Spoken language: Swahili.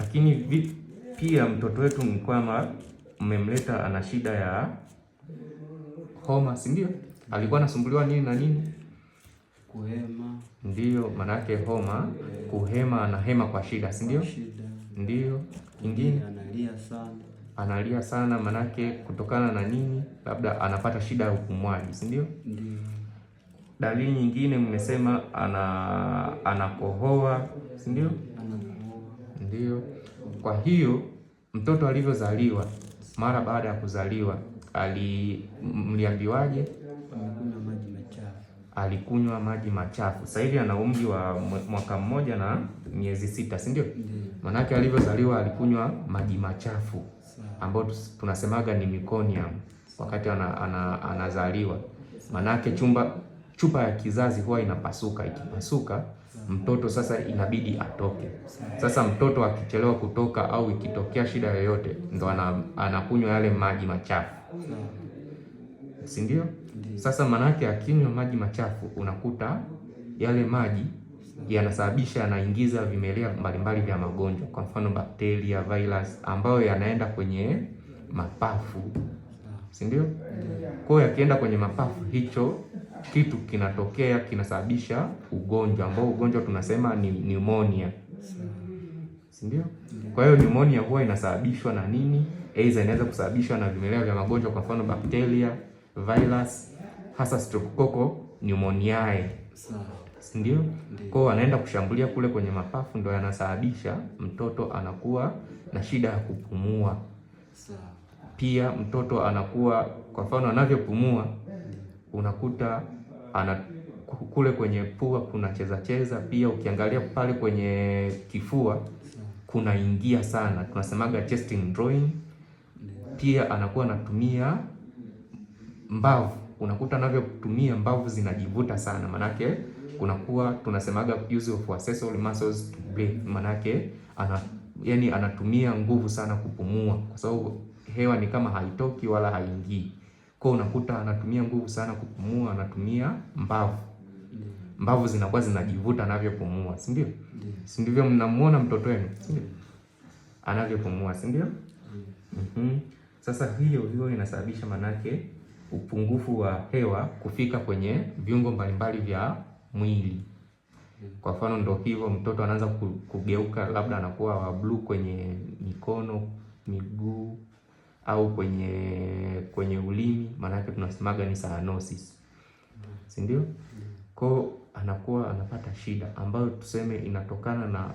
Lakini pia mtoto wetu ni kwamba mmemleta ana shida ya homa, si ndio? Alikuwa anasumbuliwa nini na nini? Kuhema. Ndio, maana yake homa, kuhema, anahema kwa shida, si ndio? Ndio. Kingine analia sana, maana yake kutokana na nini? Labda anapata shida ya upumuaji, si ndio? Ndio. Dalili nyingine mmesema anakohoa, si ndio? Ndio. Kwa hiyo mtoto alivyozaliwa, mara baada ya kuzaliwa, mliambiwaje? Alikunywa maji machafu. Sasa hivi ana umri wa mwaka mmoja na miezi 6, si ndio? Manake alivyozaliwa alikunywa maji machafu ambayo tunasemaga ni meconium wakati anazaliwa. Manake chupa ya kizazi huwa inapasuka. Ikipasuka, mtoto sasa inabidi atoke. Sasa mtoto akichelewa kutoka au ikitokea shida yoyote, ndo anakunywa yale maji machafu, si ndio? Sasa manake akinywa maji machafu, unakuta yale maji yanasababisha, yanaingiza vimelea mbalimbali vya magonjwa, kwa mfano bakteria, virus, ambayo yanaenda kwenye mapafu, si ndio? Kwa hiyo yakienda kwenye mapafu, hicho kitu kinatokea, kinasababisha ugonjwa ambao ugonjwa tunasema ni pneumonia, si ndio? Kwa hiyo pneumonia huwa inasababishwa na nini? Aidha inaweza kusababishwa na vimelea vya magonjwa, kwa mfano bakteria, virus, hasa Streptococcus pneumoniae, si ndio? Kwa hiyo anaenda kushambulia kule kwenye mapafu, ndio yanasababisha mtoto anakuwa na shida ya kupumua. Pia mtoto anakuwa, kwa mfano anavyopumua, unakuta kule kwenye pua kuna cheza. Pia ukiangalia pale kwenye kifua kuna ingia sana, tunasemaga chest indrawing. Pia anakuwa anatumia mbavu, unakuta anavyotumia mbavu zinajivuta sana, manake kunakuwa tunasemaga use of accessory muscles to breathe, manake anatumia nguvu sana kupumua, kwa sababu hewa ni kama haitoki wala haingii. Kwa unakuta anatumia nguvu sana kupumua, anatumia mbavu zinakuwa zinajivuta anavyopumua, si ndio? Si ndivyo mnamuona mtoto wenu, si ndio? Anavyopumua, si ndio? Sasa hiyo inasababisha manake upungufu wa hewa kufika kwenye viungo mbalimbali vya mwili. Kwa mfano ndio hivyo, mtoto anaanza kugeuka, labda anakuwa wa blue kwenye mikono, miguu au kwenye ulimi, maana yake tunasemaga ni cyanosis, si ndio? Kwa anakuwa anapata shida ambayo tuseme inatokana na